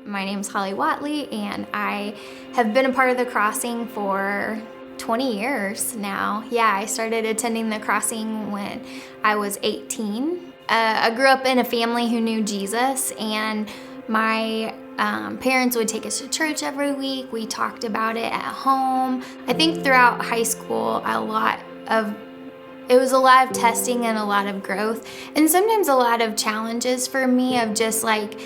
My name's Whatley, and I have been a part of the Crossing for 20 years now. Yeah, I started attending the Crossing when I was 18. I grew up in a family who knew Jesus, and my parents would take us to church every week. We talked about it at home. I think throughout high school, it was a lot of testing and a lot of growth, and sometimes a lot of challenges for me of just like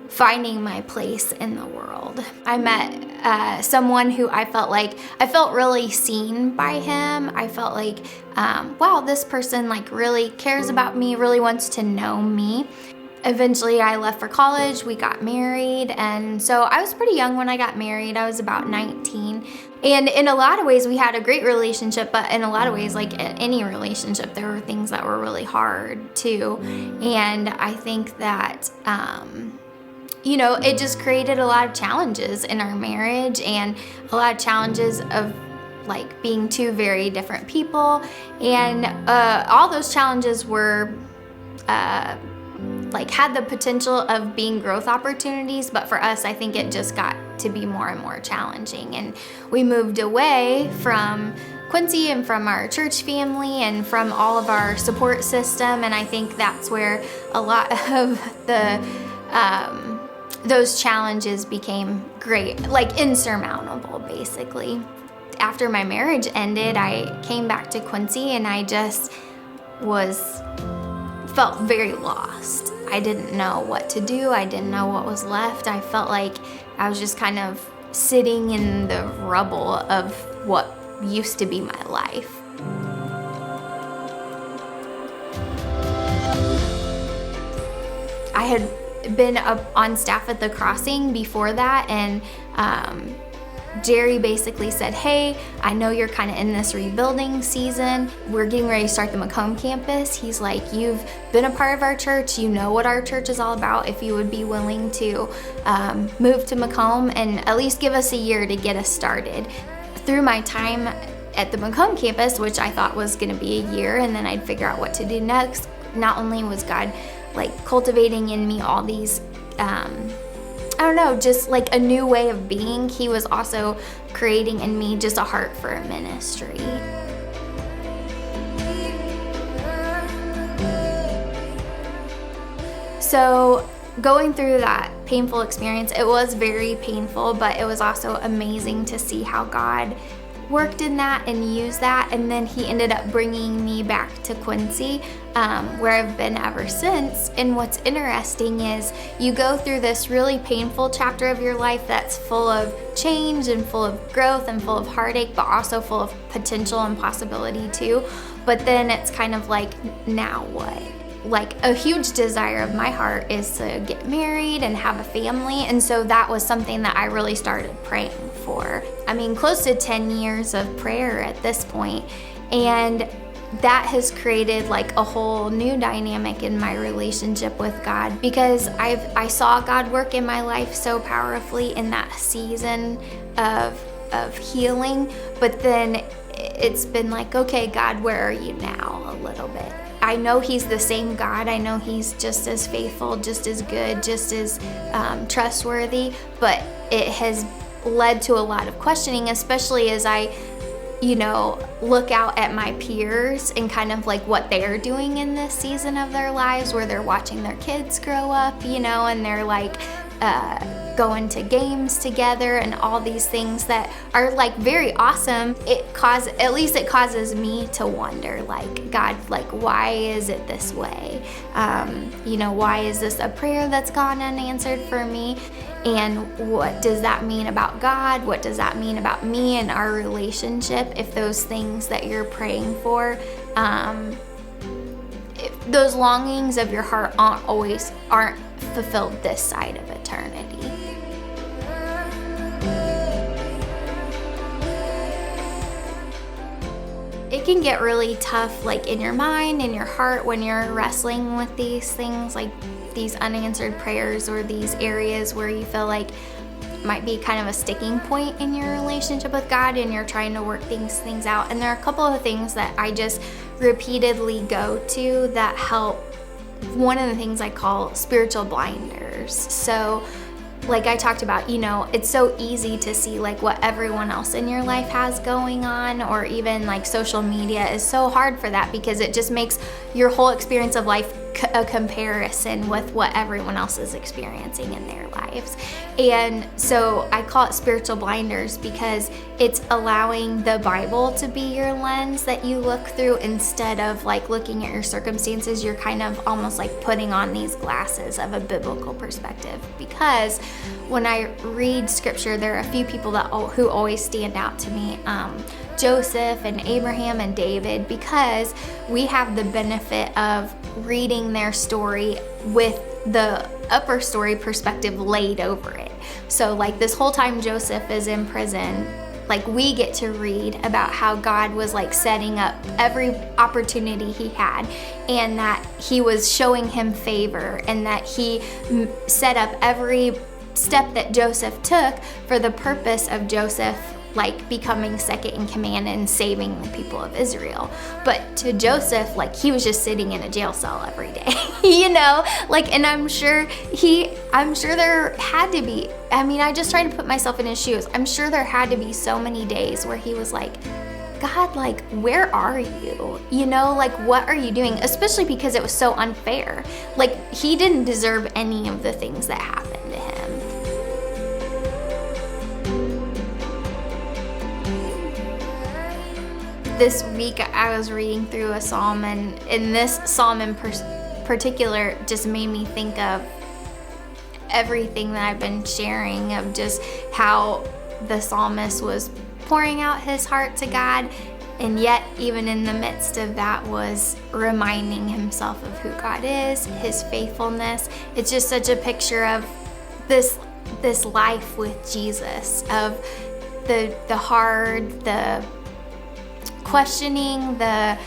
finding my place in the world. I met someone who I felt really seen by him. I felt like, wow, this person like really cares about me, really wants to know me. Eventually I left for college, we got married, and so I was pretty young when I got married. I was about 19. And in a lot of ways we had a great relationship, but in a lot of ways, like any relationship, there were things that were really hard too. And I think that it just created a lot of challenges in our marriage and a lot of challenges of like being two very different people. And all those challenges were had the potential of being growth opportunities, but for us, I think it just got to be more and more challenging. And we moved away from Quincy and from our church family and from all of our support system. And I think that's where a lot of those challenges became great, like insurmountable, basically. After my marriage ended, I came back to Quincy and I just felt very lost. I didn't know what to do. I didn't know what was left. I felt like I was just kind of sitting in the rubble of what used to be my life. I had been up on staff at the Crossing before that, and Jerry basically said, hey, I know you're kind of in this rebuilding season. We're getting ready to start the Macomb campus. He's like, you've been a part of our church. You know what our church is all about. If you would be willing to move to Macomb and at least give us a year to get us started. Through my time at the Macomb campus, which I thought was going to be a year, and then I'd figure out what to do next, not only was God like cultivating in me all these just like a new way of being, he was also creating in me just a heart for a ministry. So going through that painful experience, it was very painful, but it was also amazing to see how God worked in that and used that. And then he ended up bringing me back to Quincy, where I've been ever since. And what's interesting is you go through this really painful chapter of your life that's full of change and full of growth and full of heartache, but also full of potential and possibility too. But then it's kind of like, now what? Like a huge desire of my heart is to get married and have a family. And so that was something that I really started praying for. I mean, close to 10 years of prayer at this point. And that has created like a whole new dynamic in my relationship with God, because I saw God work in my life so powerfully in that season of healing. But then it's been like, okay, God, where are you now a little bit? I know he's the same God. I know he's just as faithful, just as good, just as trustworthy, but it has led to a lot of questioning, especially as I, look out at my peers and kind of like what they're doing in this season of their lives where they're watching their kids grow up, and they're like going to games together and all these things that are like very awesome. It causes me to wonder, like, God, like, why is it this way? Why is this a prayer that's gone unanswered for me? And what does that mean about God? What does that mean about me and our relationship if those things that you're praying for, if those longings of your heart aren't fulfilled this side of eternity? It can get really tough, like in your mind, in your heart, when you're wrestling with these things, like these unanswered prayers or these areas where you feel like might be kind of a sticking point in your relationship with God and you're trying to work things out. And there are a couple of things that I just repeatedly go to that help. One of the things I call spiritual blinders. So like I talked about, it's so easy to see like what everyone else in your life has going on, or even like social media is so hard for that because it just makes your whole experience of life a comparison with what everyone else is experiencing in their lives. And so I call it spiritual blinders because it's allowing the Bible to be your lens that you look through instead of like looking at your circumstances. You're kind of almost like putting on these glasses of a biblical perspective, because when I read scripture, there are a few people who always stand out to me. Joseph and Abraham and David, because we have the benefit of reading their story with the upper story perspective laid over it. So like this whole time Joseph is in prison, like we get to read about how God was like setting up every opportunity he had, and that he was showing him favor, and that he set up every step that Joseph took for the purpose of Joseph like becoming second in command and saving the people of Israel. But to Joseph, like he was just sitting in a jail cell every day, and I'm sure there had to be, I just try to put myself in his shoes. I'm sure there had to be so many days where he was like, God, like, where are you? Like, what are you doing? Especially because it was so unfair. Like, he didn't deserve any of the things that happened to him. This week I was reading through a psalm, and in this psalm in particular just made me think of everything that I've been sharing, of just how the psalmist was pouring out his heart to God, and yet even in the midst of that was reminding himself of who God is, his faithfulness. It's just such a picture of this life with Jesus, of the hard, the questioning, the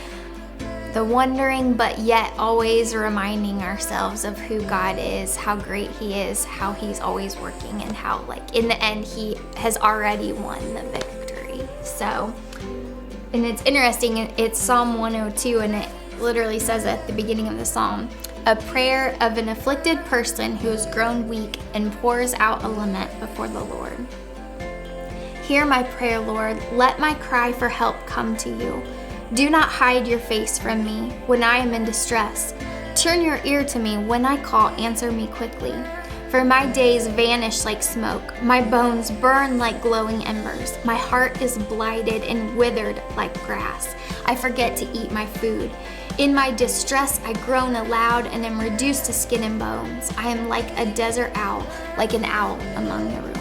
wondering, but yet always reminding ourselves of who God is, how great he is, how he's always working, and how like in the end he has already won the victory. So, and it's interesting, it's Psalm 102, and it literally says at the beginning of the psalm, a prayer of an afflicted person who has grown weak and pours out a lament before the Lord. Hear my prayer, Lord. Let my cry for help come to you. Do not hide your face from me when I am in distress. Turn your ear to me when I call, answer me quickly. For my days vanish like smoke. My bones burn like glowing embers. My heart is blighted and withered like grass. I forget to eat my food. In my distress, I groan aloud and am reduced to skin and bones. I am like a desert owl, like an owl among the ruins.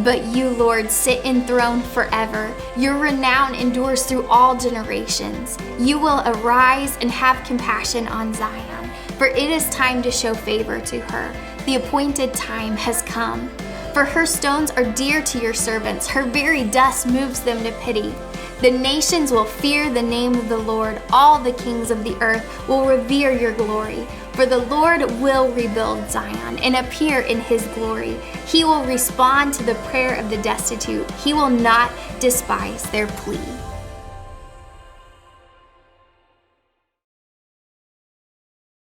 But you, Lord, sit enthroned forever. Your renown endures through all generations. You will arise and have compassion on Zion, for it is time to show favor to her. The appointed time has come. For her stones are dear to your servants. Her very dust moves them to pity. The nations will fear the name of the Lord. All the kings of the earth will revere your glory. For the Lord will rebuild Zion and appear in his glory. He will respond to the prayer of the destitute. He will not despise their plea.